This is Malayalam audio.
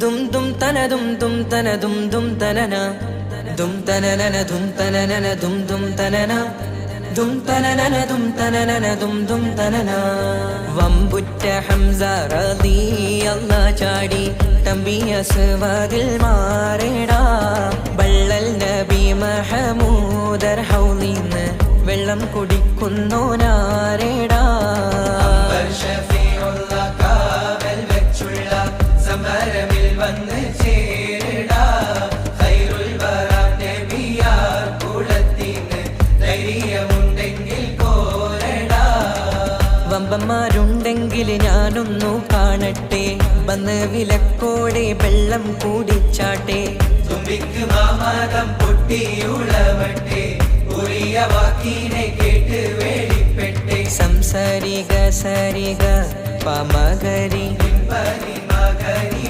ദും ദും തന ദും ദും തന ദും ദും തനന ദും തനനന ദും തനനന ദും ദും തനന ദും തനനന ദും തനനന ദും ദും തനന. വമ്പുറ്റ ഹംസ റളിയല്ലാഹ് ചാടി തമ്പി അസ്വാദിൽ മാറേടാ. ബള്ളൽ നബി മഹമൂദർ ഹൗലിന്ന് വെള്ളം കുടിക്കുന്നോനാരേടാ. സമരമിൽ വന്ന് ചേരടാ. ഖൈറുൽ വറ നബിയാർ കുലത്തിന് ധൈര്യമുണ്ടെങ്കിൽ പോരടാ. വമ്പന്മാരുണ്ടെങ്കിൽ ഞാനൊന്നു കാണട്ടെ, വന്ന് വിലക്കോടെ വെള്ളം കൂടിച്ചാട്ടെ. തുമ്പിക്ക് മാമാദം പൊട്ടിയുളവട്ടെ, ഉറിയ വാക്കിനെ കേട്ട് വേളിപ്പെട്ടെ. സംസാരിക സരിക പമകരി